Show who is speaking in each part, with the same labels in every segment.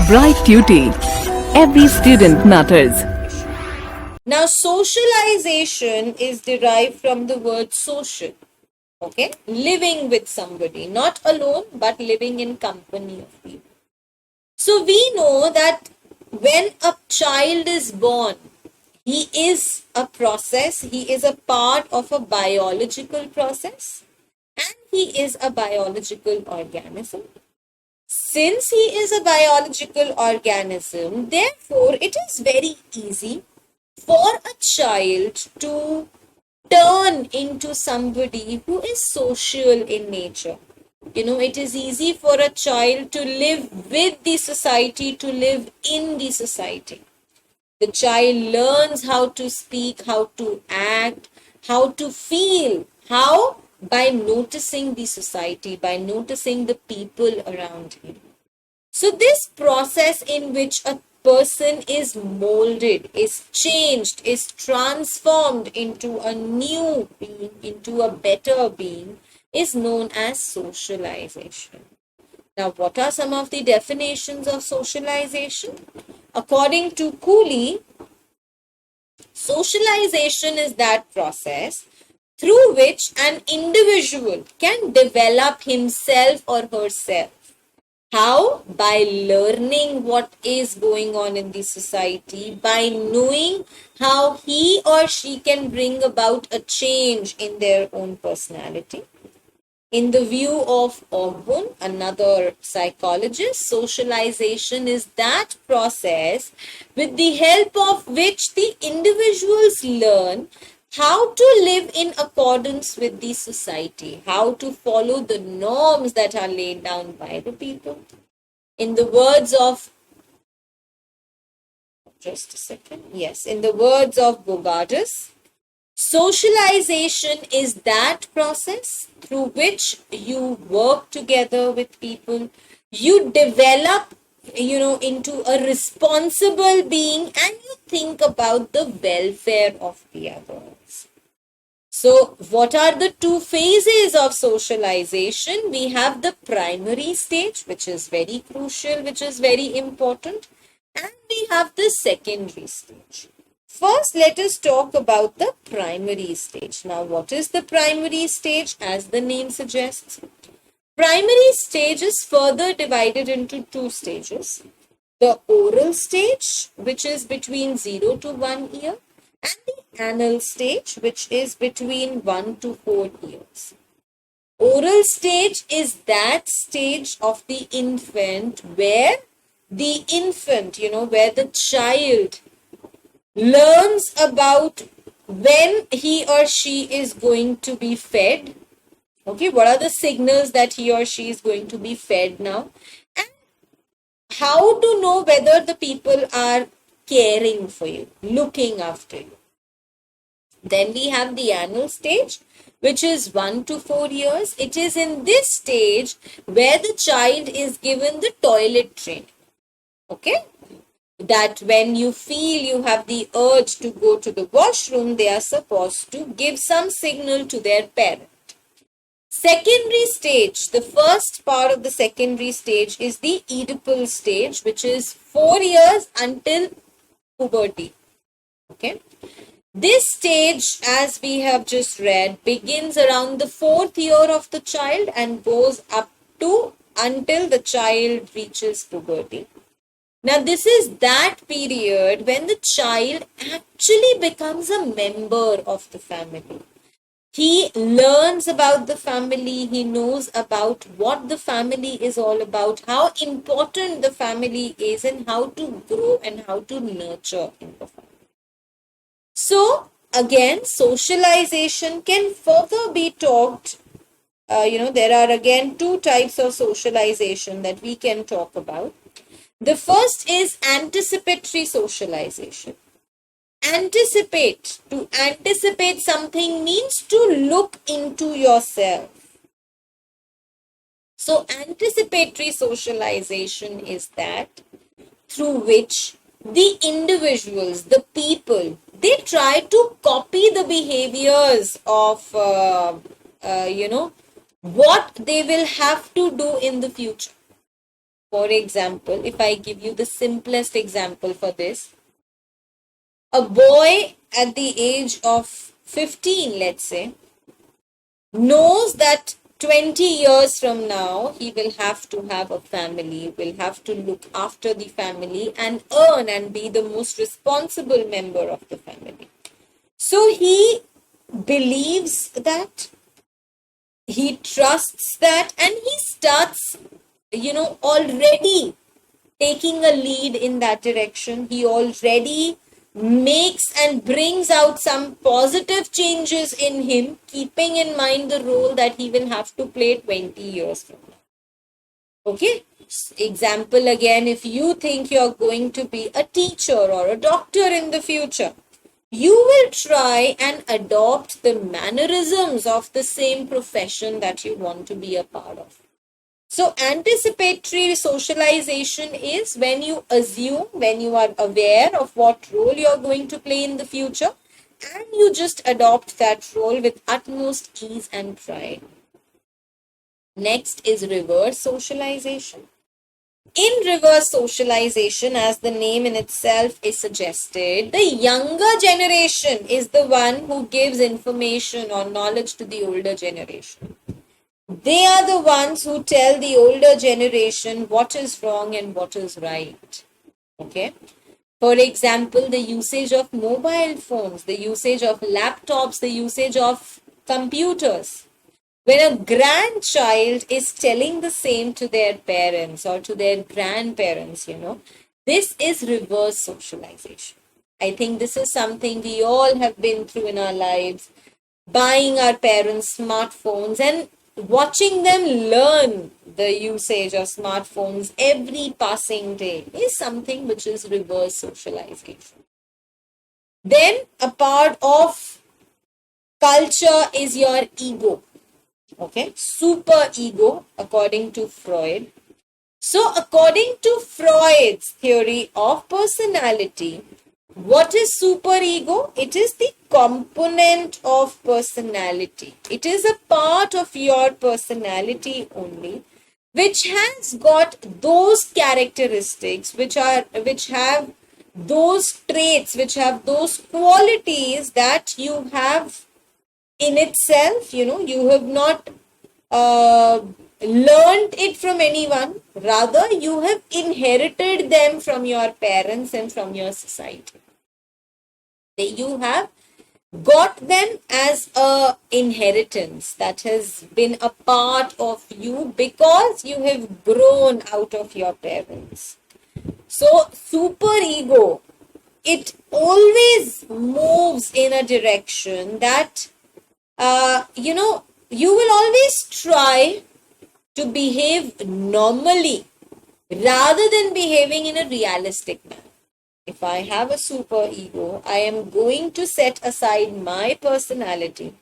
Speaker 1: Bright Tuty. Every student matters.
Speaker 2: Now, socialization is derived from the word social. Okay, living with somebody, not alone, but living in company of people. So we know that when a child is born, he is a process, he is a part of a biological process, and he is a biological organism. Since he is a biological organism, therefore it is very easy for a child to turn into somebody who is social in nature. It is easy for a child to live with the society, to live in the society. The child learns how to speak, how to act, how to feel. How? By noticing the society, by noticing the people around him. So this process in which a person is molded, is changed, is transformed into a new being, into a better being, is known as socialization. Now, what are some of the definitions of socialization? According to Cooley, socialization is that process through which an individual can develop himself or herself. How? By learning what is going on in the society, by knowing how he or she can bring about a change in their own personality. In the view of Ogden, another psychologist, socialization is that process with the help of which the individuals learn how to live in accordance with the society, how to follow the norms that are laid down by the people. In the words of, in the words of Bogardus, socialization is that process through which you work together with people, you develop, into a responsible being, and you think about the welfare of the others. So, what are the two phases of socialization? We have the primary stage, which is very crucial, which is very important, and we have the secondary stage. First, let us talk about the primary stage. Now, what is the primary stage? As the name suggests, primary stage is further divided into two stages. The oral stage, which is between 0 to 1 year, and the anal stage, which is between 1 to 4 years. Oral stage is that stage of the infant where the infant, where the child learns about when he or she is going to be fed. Okay, what are the signals that he or she is going to be fed now? And how to know whether the people are caring for you, looking after you. Then we have the anal stage, which is 1 to 4 years. It is in this stage where the child is given the toilet training. Okay? That when you feel you have the urge to go to the washroom, they are supposed to give some signal to their parent. Secondary stage, the first part of the secondary stage is the Oedipal stage, which is 4 years until puberty. Okay. This stage, as we have just read, begins around the 4th year of the child and goes up to until the child reaches puberty. Now, this is that period when the child actually becomes a member of the family. He learns about the family, he knows about what the family is all about, how important the family is, and how to grow and how to nurture in the family. So, again, socialization can further be talked. There are again two types of socialization that we can talk about. The first is anticipatory socialization. To anticipate something means to look into yourself. So, anticipatory socialization is that through which the individuals, the people, they try to copy the behaviors of, what they will have to do in the future. For example, if I give you the simplest example for this, a boy at the age of 15, let's say, knows that 20 years from now he will have to have a family, will have to look after the family and earn and be the most responsible member of the family. So he believes that, he trusts that, and he starts, already taking a lead in that direction. He already makes and brings out some positive changes in him, keeping in mind the role that he will have to play 20 years from now. Okay? Example again, if you think you're going to be a teacher or a doctor in the future, you will try and adopt the mannerisms of the same profession that you want to be a part of. So anticipatory socialization is when you assume, when you are aware of what role you are going to play in the future, and you just adopt that role with utmost ease and pride. Next is reverse socialization. In reverse socialization, as the name in itself is suggested, the younger generation is the one who gives information or knowledge to the older generation. They are the ones who tell the older generation what is wrong and what is right. Okay? For example, the usage of mobile phones, the usage of laptops, the usage of computers. When a grandchild is telling the same to their parents or to their grandparents, this is reverse socialization. I think this is something we all have been through in our lives, buying our parents smartphones and watching them learn the usage of smartphones every passing day is something which is reverse socialization. Then a part of culture is your ego. Okay, super ego, according to Freud. So, according to Freud's theory of personality, what is super ego? It is the component of personality. It is a part of your personality only, which has got those characteristics, which have those traits, which have those qualities that you have in itself. You have not learned it from anyone, rather you have inherited them from your parents and from your society. You have got them as a inheritance that has been a part of you because you have grown out of your parents. So super ego, it always moves in a direction that you will always try to behave normally rather than behaving in a realistic manner. If I have a super ego, I am going to set aside my personality.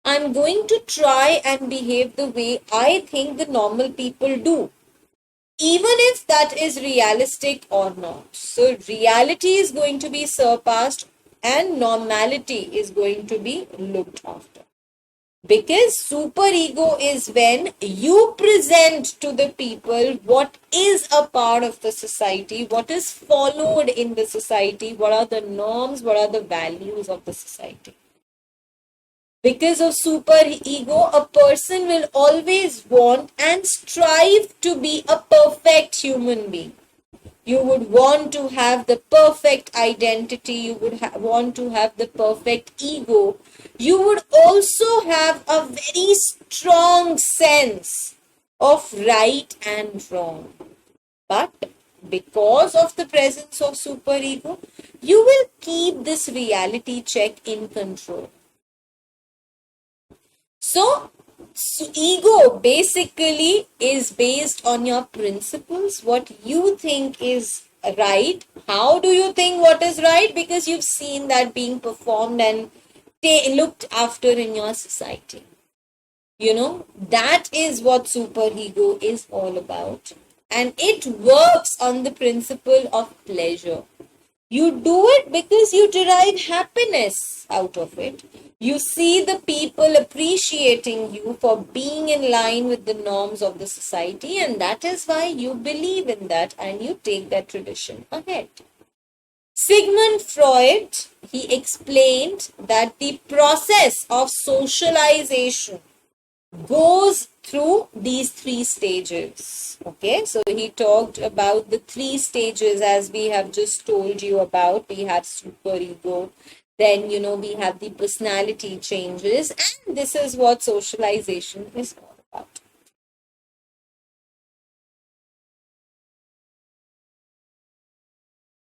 Speaker 2: I'm going to try and behave the way I think the normal people do, even if that is realistic or not. So reality is going to be surpassed and normality is going to be looked after. Because superego is when you present to the people what is a part of the society, what is followed in the society, what are the norms, what are the values of the society. Because of superego, a person will always want and strive to be a perfect human being. You would want to have the perfect identity. You would want to have the perfect ego. You would also have a very strong sense of right and wrong. But because of the presence of superego, you will keep this reality check in control. So ego basically is based on your principles, what you think is right. How do you think what is right? Because you've seen that being performed and looked after in your society. That is what superego is all about. And it works on the principle of pleasure. You do it because you derive happiness out of it. You see the people appreciating you for being in line with the norms of the society, and that is why you believe in that and you take that tradition ahead. Sigmund Freud, he explained that the process of socialization goes through these three stages. Okay, so he talked about the three stages as we have just told you about. We have superego, then we have the personality changes, and this is what socialization is all about.